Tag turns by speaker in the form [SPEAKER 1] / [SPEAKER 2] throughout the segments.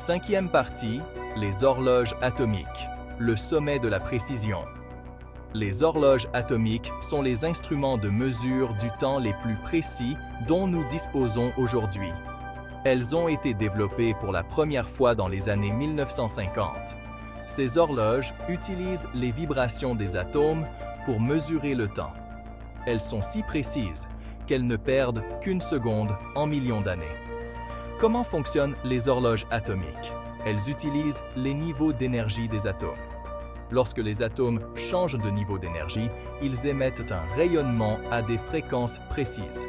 [SPEAKER 1] Cinquième partie, les horloges atomiques, le sommet de la précision. Les horloges atomiques sont les instruments de mesure du temps les plus précis dont nous disposons aujourd'hui. Elles ont été développées pour la première fois dans les années 1950. Ces horloges utilisent les vibrations des atomes pour mesurer le temps. Elles sont si précises qu'elles ne perdent qu'une seconde en millions d'années. Comment fonctionnent les horloges atomiques? Elles utilisent les niveaux d'énergie des atomes. Lorsque les atomes changent de niveau d'énergie, ils émettent un rayonnement à des fréquences précises.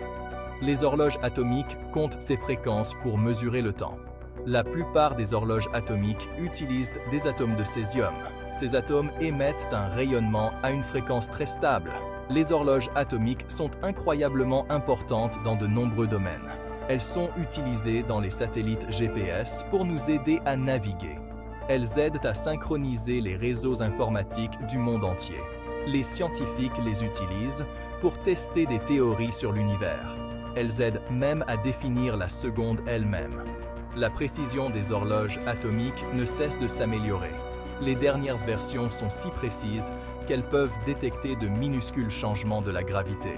[SPEAKER 1] Les horloges atomiques comptent ces fréquences pour mesurer le temps. La plupart des horloges atomiques utilisent des atomes de césium. Ces atomes émettent un rayonnement à une fréquence très stable. Les horloges atomiques sont incroyablement importantes dans de nombreux domaines. Elles sont utilisées dans les satellites GPS pour nous aider à naviguer. Elles aident à synchroniser les réseaux informatiques du monde entier. Les scientifiques les utilisent pour tester des théories sur l'univers. Elles aident même à définir la seconde elle-même. La précision des horloges atomiques ne cesse de s'améliorer. Les dernières versions sont si précises qu'elles peuvent détecter de minuscules changements de la gravité.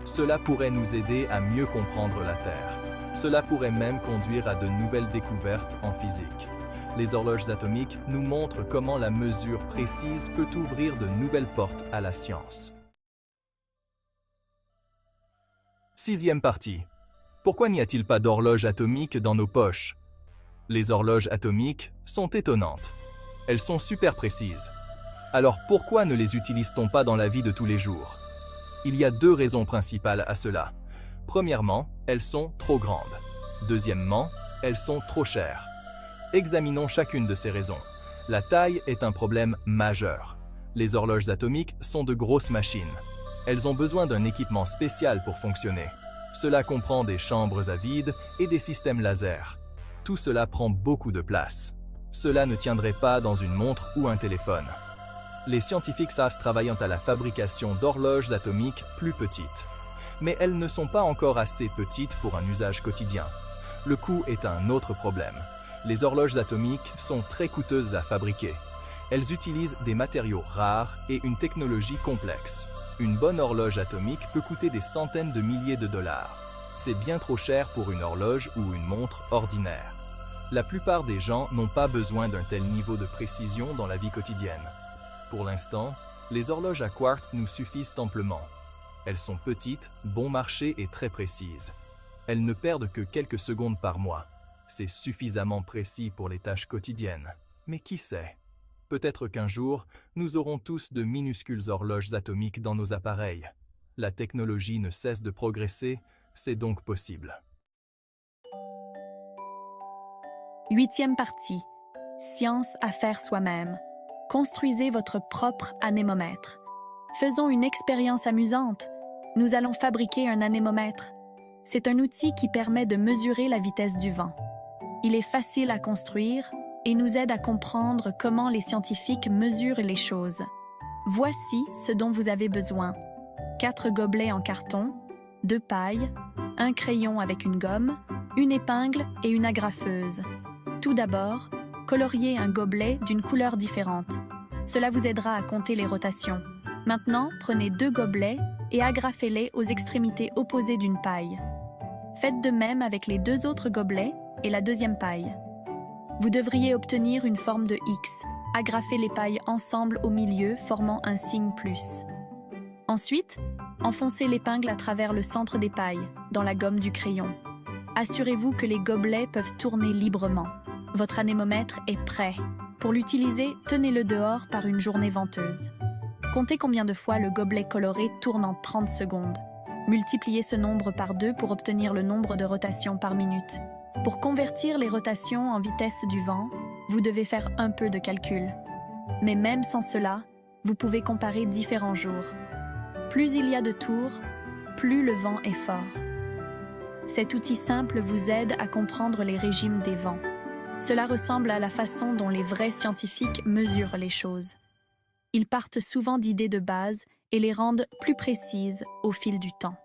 [SPEAKER 1] Cela pourrait nous aider à mieux comprendre la Terre. Cela pourrait même conduire à de nouvelles découvertes en physique. Les horloges atomiques nous montrent comment la mesure précise peut ouvrir de nouvelles portes à la science. Sixième partie. Pourquoi n'y a-t-il pas d'horloge atomique dans nos poches? Les horloges atomiques sont étonnantes. Elles sont super précises. Alors pourquoi ne les utilise-t-on pas dans la vie de tous les jours? Il y a deux raisons principales à cela. Premièrement, elles sont trop grandes. Deuxièmement, elles sont trop chères. Examinons chacune de ces raisons. La taille est un problème majeur. Les horloges atomiques sont de grosses machines. Elles ont besoin d'un équipement spécial pour fonctionner. Cela comprend des chambres à vide et des systèmes laser. Tout cela prend beaucoup de place. Cela ne tiendrait pas dans une montre ou un téléphone. Les scientifiques travaillent à la fabrication d'horloges atomiques plus petites. Mais elles ne sont pas encore assez petites pour un usage quotidien. Le coût est un autre problème. Les horloges atomiques sont très coûteuses à fabriquer. Elles utilisent des matériaux rares et une technologie complexe. Une bonne horloge atomique peut coûter des centaines de milliers de dollars. C'est bien trop cher pour une horloge ou une montre ordinaire. La plupart des gens n'ont pas besoin d'un tel niveau de précision dans la vie quotidienne. Pour l'instant, les horloges à quartz nous suffisent amplement. Elles sont petites, bon marché et très précises. Elles ne perdent que quelques secondes par mois. C'est suffisamment précis pour les tâches quotidiennes. Mais qui sait? Peut-être qu'un jour, nous aurons tous de minuscules horloges atomiques dans nos appareils. La technologie ne cesse de progresser, c'est donc possible.
[SPEAKER 2] Huitième partie. Science à faire soi-même. Construisez votre propre anémomètre. Faisons une expérience amusante. Nous allons fabriquer un anémomètre. C'est un outil qui permet de mesurer la vitesse du vent. Il est facile à construire et nous aide à comprendre comment les scientifiques mesurent les choses. Voici ce dont vous avez besoin. 4 gobelets en carton, 2 pailles, un crayon avec une gomme, une épingle et une agrafeuse. Tout d'abord, coloriez un gobelet d'une couleur différente. Cela vous aidera à compter les rotations. Maintenant, prenez 2 gobelets et agrafez-les aux extrémités opposées d'une paille. Faites de même avec les 2 autres gobelets et la deuxième paille. Vous devriez obtenir une forme de X. Agrafez les pailles ensemble au milieu, formant un signe plus. Ensuite, enfoncez l'épingle à travers le centre des pailles, dans la gomme du crayon. Assurez-vous que les gobelets peuvent tourner librement. Votre anémomètre est prêt. Pour l'utiliser, tenez-le dehors par une journée venteuse. Comptez combien de fois le gobelet coloré tourne en 30 secondes. Multipliez ce nombre par 2 pour obtenir le nombre de rotations par minute. Pour convertir les rotations en vitesse du vent, vous devez faire un peu de calcul. Mais même sans cela, vous pouvez comparer différents jours. Plus il y a de tours, plus le vent est fort. Cet outil simple vous aide à comprendre les régimes des vents. Cela ressemble à la façon dont les vrais scientifiques mesurent les choses. Ils partent souvent d'idées de base et les rendent plus précises au fil du temps.